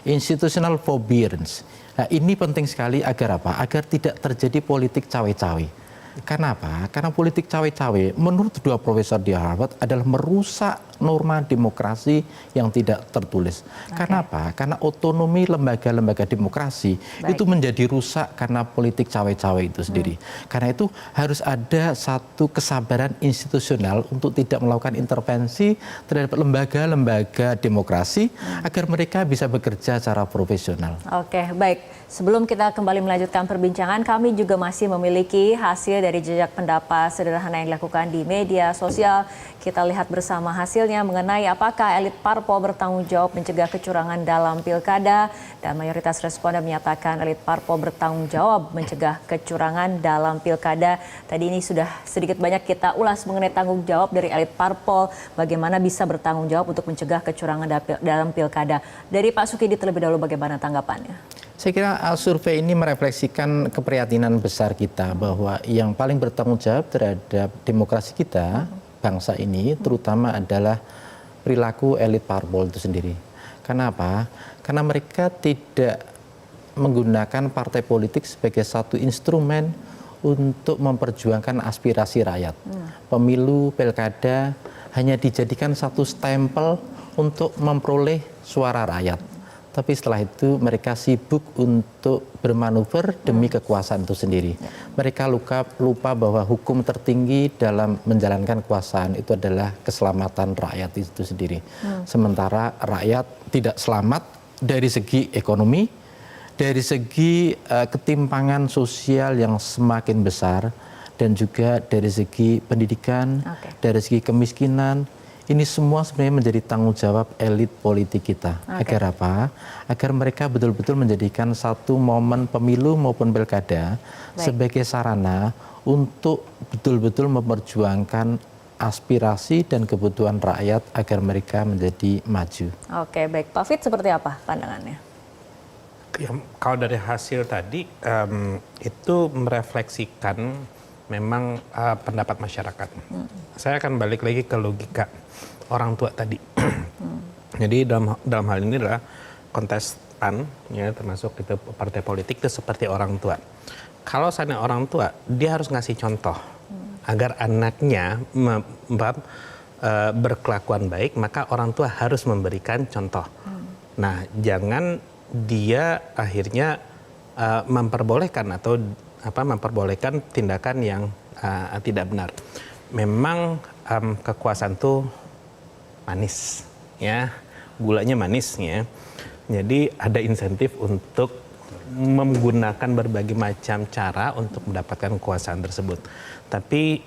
institutional forbearance. Nah, ini penting sekali agar apa? Agar tidak terjadi politik cawe-cawe. Karena apa? Karena politik cawe-cawe menurut dua profesor di Harvard adalah merusak norma demokrasi yang tidak tertulis. Karena apa? Karena otonomi lembaga-lembaga demokrasi itu menjadi rusak karena politik cawe-cawe itu sendiri. Karena itu harus ada satu kesabaran institusional untuk tidak melakukan intervensi terhadap lembaga-lembaga demokrasi agar mereka bisa bekerja secara profesional. Oke, baik. Sebelum kita kembali melanjutkan perbincangan, kami juga masih memiliki hasil dari jejak pendapat sederhana yang dilakukan di media sosial. Kita lihat bersama hasilnya mengenai apakah elit parpol bertanggung jawab mencegah kecurangan dalam pilkada. Dan mayoritas responden menyatakan elit parpol bertanggung jawab mencegah kecurangan dalam pilkada. Tadi ini sudah sedikit banyak kita ulas mengenai tanggung jawab dari elit parpol. Bagaimana bisa bertanggung jawab untuk mencegah kecurangan dalam pilkada. Dari Pak Sukidi terlebih dahulu bagaimana tanggapannya? Saya kira survei ini merefleksikan keprihatinan besar kita bahwa yang paling bertanggung jawab terhadap demokrasi kita, bangsa ini, terutama adalah perilaku elit parpol itu sendiri. Karena apa? Karena mereka tidak menggunakan partai politik sebagai satu instrumen untuk memperjuangkan aspirasi rakyat. Pemilu, pilkada hanya dijadikan satu stempel untuk memperoleh suara rakyat. Tapi setelah itu mereka sibuk untuk bermanuver demi kekuasaan itu sendiri. Mereka lupa bahwa hukum tertinggi dalam menjalankan kekuasaan itu adalah keselamatan rakyat itu sendiri. Sementara rakyat tidak selamat dari segi ekonomi, dari segi ketimpangan sosial yang semakin besar, dan juga dari segi pendidikan, dari segi kemiskinan. Ini semua sebenarnya menjadi tanggung jawab elit politik kita. Agar apa? Agar mereka betul-betul menjadikan satu momen pemilu maupun pilkada sebagai sarana untuk betul-betul memperjuangkan aspirasi dan kebutuhan rakyat agar mereka menjadi maju. Oke, baik. Pak Fit, seperti apa pandangannya? Ya, kalau dari hasil tadi itu merefleksikan memang pendapat masyarakat. Saya akan balik lagi ke logika orang tua tadi. Jadi dalam hal ini adalah kontestan, ya, termasuk itu partai politik itu seperti orang tua. Kalau seandainya orang tua, dia harus ngasih contoh agar anaknya berkelakuan baik, maka orang tua harus memberikan contoh. Nah, jangan dia akhirnya memperbolehkan atau memperbolehkan tindakan yang tidak benar. Memang kekuasaan itu manis, ya, gulanya manis, ya. Jadi ada insentif untuk menggunakan berbagai macam cara untuk mendapatkan kekuasaan tersebut. Tapi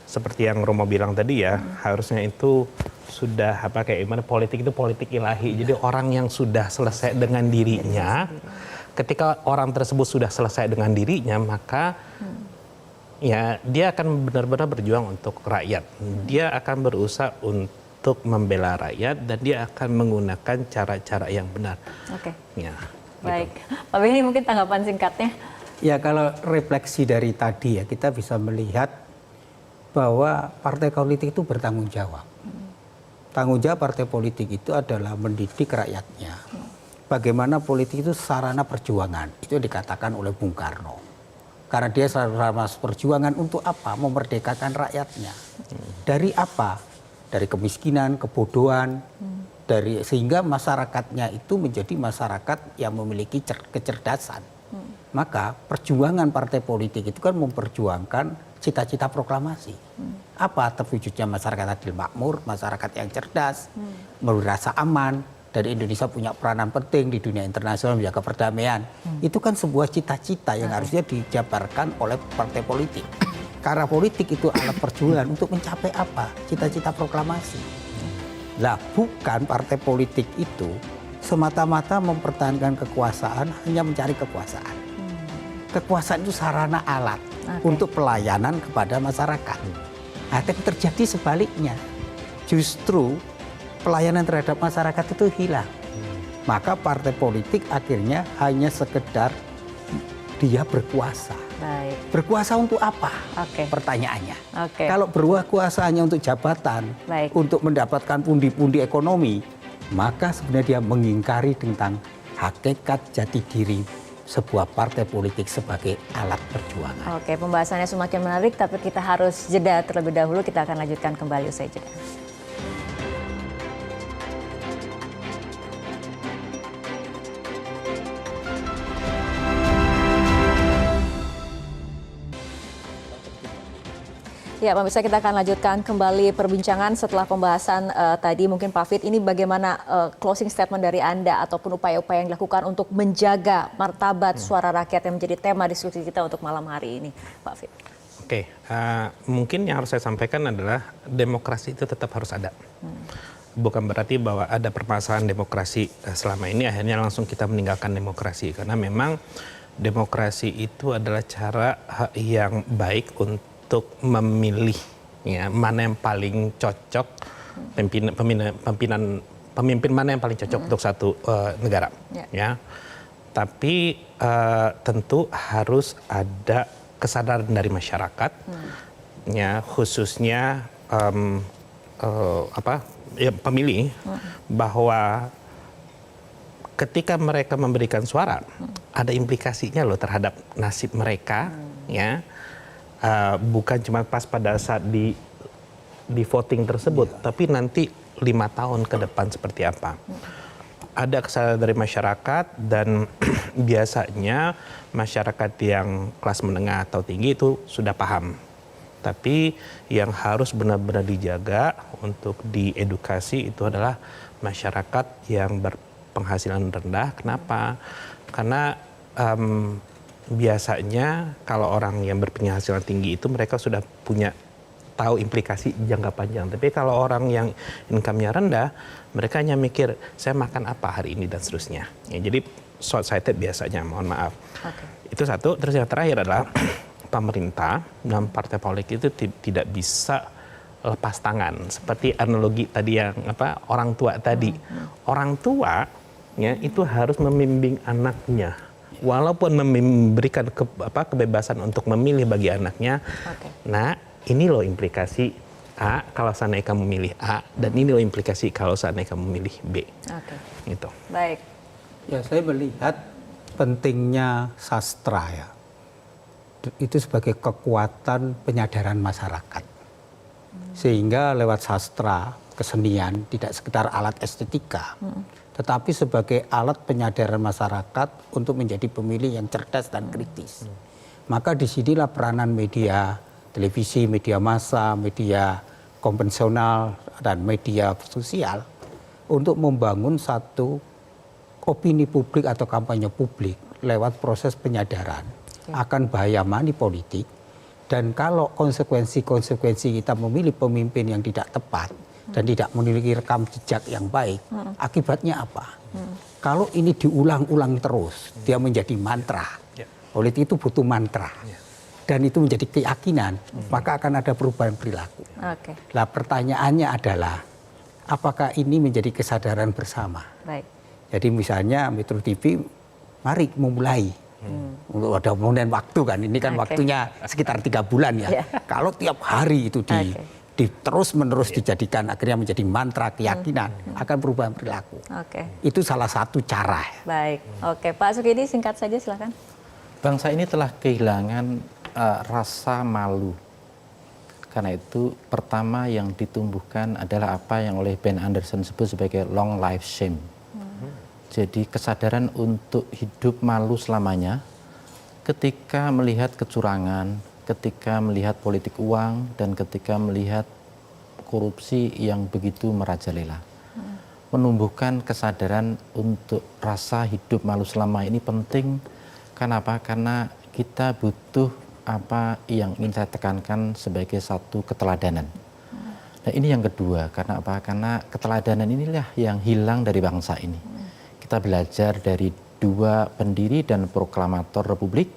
seperti yang Romo bilang tadi, ya, harusnya itu sudah kayak gimana, politik itu politik ilahi. Jadi orang yang sudah selesai dengan dirinya, ketika orang tersebut sudah selesai dengan dirinya, maka ya dia akan benar-benar berjuang untuk rakyat. Dia akan berusaha untuk membela rakyat dan dia akan menggunakan cara-cara yang benar. Oke. Ya. Baik, Pak Benny mungkin tanggapan singkatnya. Ya, kalau refleksi dari tadi, ya, kita bisa melihat bahwa partai politik itu bertanggung jawab. Tanggung jawab partai politik itu adalah mendidik rakyatnya. Bagaimana politik itu sarana perjuangan, itu dikatakan oleh Bung Karno. Karena dia sarana perjuangan untuk apa? Memerdekakan rakyatnya. Dari apa? Dari kemiskinan, kebodohan, sehingga masyarakatnya itu menjadi masyarakat yang memiliki kecerdasan. Maka perjuangan partai politik itu kan memperjuangkan cita-cita proklamasi. Apa terwujudnya masyarakat adil makmur, masyarakat yang cerdas, merasa aman, dan Indonesia punya peranan penting di dunia internasional menjaga perdamaian. Itu kan sebuah cita-cita yang harusnya dijabarkan oleh partai politik. Karena politik itu alat perjuangan untuk mencapai apa? Cita-cita proklamasi. Lah, bukan partai politik itu semata-mata mempertahankan kekuasaan, hanya mencari kekuasaan. Kekuasaan itu sarana alat untuk pelayanan kepada masyarakat. Nah, tapi terjadi sebaliknya. Justru pelayanan terhadap masyarakat itu hilang. Maka partai politik akhirnya hanya sekedar dia berkuasa. Baik. Berkuasa untuk apa? Oke. Pertanyaannya. Oke. Kalau berkuasa hanya untuk jabatan, Baik. untuk mendapatkan pundi-pundi ekonomi, maka sebenarnya dia mengingkari tentang hakikat jati diri sebuah partai politik sebagai alat perjuangan. Oke, pembahasannya semakin menarik, tapi kita harus jeda terlebih dahulu. Kita akan lanjutkan kembali usai jeda. Ya, pemirsa, kita akan lanjutkan kembali perbincangan setelah pembahasan tadi. Mungkin Pak Fit, ini bagaimana closing statement dari Anda ataupun upaya-upaya yang dilakukan untuk menjaga martabat suara rakyat yang menjadi tema diskusi kita untuk malam hari ini, Pak Fit? Oke, mungkin yang harus saya sampaikan adalah demokrasi itu tetap harus ada. Bukan berarti bahwa ada permasalahan demokrasi selama ini akhirnya langsung kita meninggalkan demokrasi. Karena memang demokrasi itu adalah cara yang baik untuk memilih, ya, mana yang paling cocok, pemimpin mana yang paling cocok untuk satu negara, ya. Tapi tentu harus ada kesadaran dari masyarakat, ya, khususnya pemilih, bahwa ketika mereka memberikan suara, ada implikasinya loh terhadap nasib mereka, ya. Bukan cuma pas pada saat di voting tersebut, tapi nanti 5 tahun ke depan seperti apa. Ada kesadaran dari masyarakat dan biasanya masyarakat yang kelas menengah atau tinggi itu sudah paham. Tapi yang harus benar-benar dijaga untuk diedukasi itu adalah masyarakat yang berpenghasilan rendah. Kenapa? Karena biasanya kalau orang yang berpenghasilan tinggi itu mereka sudah tahu implikasi jangka panjang. Tapi kalau orang yang income-nya rendah, mereka hanya mikir saya makan apa hari ini dan seterusnya. Ya, jadi short sighted biasanya, mohon maaf. Okay. Itu satu. Terus yang terakhir adalah pemerintah dan partai politik itu tidak bisa lepas tangan. Seperti analogi tadi yang orang tua tadi. Orang tua, ya, itu harus membimbing anaknya walaupun memberikan kebebasan untuk memilih bagi anaknya, nah ini loh implikasi A kalau seandainya kamu milih A, dan ini loh implikasi kalau seandainya kamu milih B. Gitu. Baik. Ya, saya melihat pentingnya sastra ya. Itu sebagai kekuatan penyadaran masyarakat. Sehingga lewat sastra, kesenian tidak sekedar alat estetika, tetapi sebagai alat penyadaran masyarakat untuk menjadi pemilih yang cerdas dan kritis. Maka disinilah peranan media, televisi, media massa, media konvensional, dan media sosial untuk membangun satu opini publik atau kampanye publik lewat proses penyadaran akan bahaya money politik. Dan kalau konsekuensi kita memilih pemimpin yang tidak tepat dan tidak memiliki rekam jejak yang baik, akibatnya apa? Kalau ini diulang-ulang terus, dia menjadi mantra. Politik itu butuh mantra. Dan itu menjadi keyakinan, maka akan ada perubahan perilaku. Nah, pertanyaannya adalah, apakah ini menjadi kesadaran bersama? Baik. Jadi misalnya Metro TV, mari memulai. Untuk ada kemudian waktu kan, ini kan waktunya sekitar 3 bulan ya. Kalau tiap hari itu terus-menerus dijadikan akhirnya menjadi mantra keyakinan, akan perubahan perilaku. Itu salah satu cara. Baik, Pak Sukidi singkat saja silakan. Bangsa ini telah kehilangan rasa malu. Karena itu pertama yang ditumbuhkan adalah apa yang oleh Ben Anderson sebut sebagai long life shame. Jadi kesadaran untuk hidup malu selamanya ketika melihat kecurangan, ketika melihat politik uang, dan ketika melihat korupsi yang begitu merajalela. Menumbuhkan kesadaran untuk rasa hidup malu selama ini penting. Kenapa? Karena kita butuh apa yang ingin saya tekankan sebagai satu keteladanan. Nah, ini yang kedua, karena apa? Karena keteladanan inilah yang hilang dari bangsa ini. Kita belajar dari 2 pendiri dan proklamator Republik.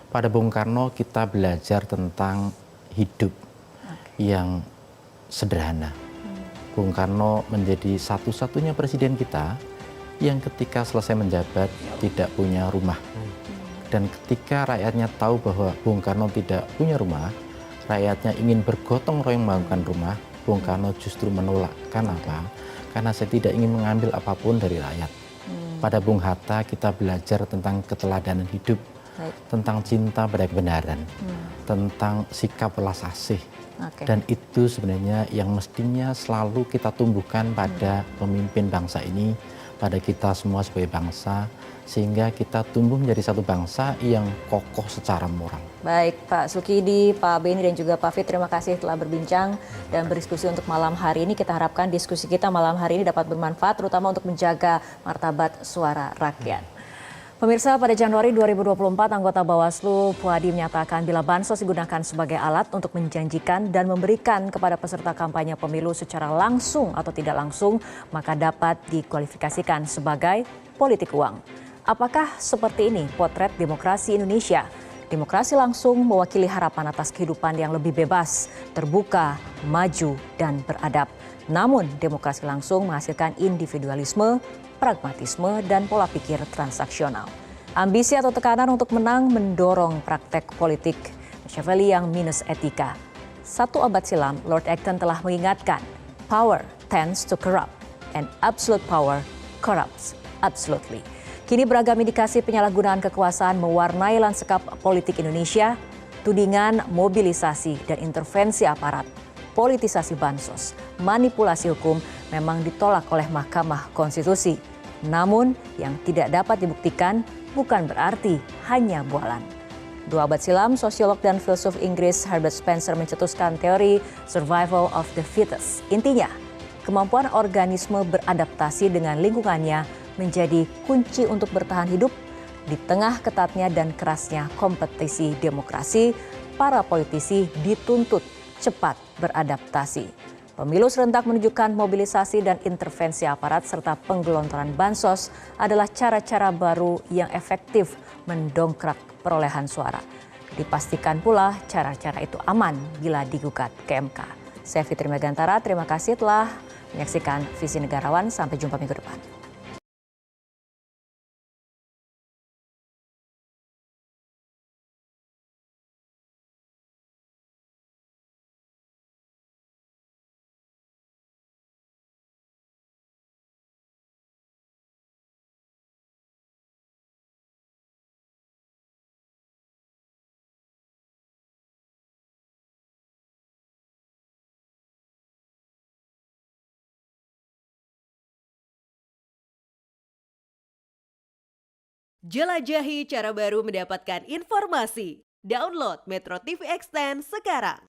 Pada Bung Karno kita belajar tentang hidup yang sederhana. Bung Karno menjadi satu-satunya presiden kita yang ketika selesai menjabat tidak punya rumah. Dan ketika rakyatnya tahu bahwa Bung Karno tidak punya rumah, rakyatnya ingin bergotong royong membangun rumah, Bung Karno justru menolak. Kenapa? Karena saya tidak ingin mengambil apapun dari rakyat. Pada Bung Hatta kita belajar tentang keteladanan hidup, tentang cinta pada kebenaran, tentang sikap welas asih. Dan itu sebenarnya yang mestinya selalu kita tumbuhkan pada pemimpin bangsa ini, pada kita semua sebagai bangsa, sehingga kita tumbuh menjadi satu bangsa yang kokoh secara moral. Baik, Pak Sukidi, Pak Beni, dan juga Pak Fit, terima kasih telah berbincang dan berdiskusi untuk malam hari ini. Kita harapkan diskusi kita malam hari ini dapat bermanfaat, terutama untuk menjaga martabat suara rakyat. Pemirsa, pada Januari 2024, anggota Bawaslu Puadi menyatakan bila bansos digunakan sebagai alat untuk menjanjikan dan memberikan kepada peserta kampanye pemilu secara langsung atau tidak langsung, maka dapat dikualifikasikan sebagai politik uang. Apakah seperti ini potret demokrasi Indonesia? Demokrasi langsung mewakili harapan atas kehidupan yang lebih bebas, terbuka, maju, dan beradab. Namun demokrasi langsung menghasilkan individualisme, pragmatisme, dan pola pikir transaksional. Ambisi atau tekanan untuk menang mendorong praktek politik Machiavelli yang minus etika. 1 abad silam, Lord Acton telah mengingatkan, power tends to corrupt and absolute power corrupts absolutely. Kini beragam indikasi penyalahgunaan kekuasaan mewarnai lanskap politik Indonesia, tudingan mobilisasi dan intervensi aparat, politisasi bansos, manipulasi hukum memang ditolak oleh Mahkamah Konstitusi. Namun yang tidak dapat dibuktikan bukan berarti hanya bualan. 2 abad silam, sosiolog dan filsuf Inggris Herbert Spencer mencetuskan teori survival of the fittest. Intinya, kemampuan organisme beradaptasi dengan lingkungannya menjadi kunci untuk bertahan hidup di tengah ketatnya dan kerasnya kompetisi demokrasi. Para politisi dituntut cepat beradaptasi. Pemilu serentak menunjukkan mobilisasi dan intervensi aparat serta penggelontoran bansos adalah cara-cara baru yang efektif mendongkrak perolehan suara. Dipastikan pula cara-cara itu aman bila digugat ke MK. Saya Fitri Megantara, terima kasih telah menyaksikan Visi Negarawan. Sampai jumpa minggu depan. Jelajahi cara baru mendapatkan informasi. Download Metro TV Extend sekarang.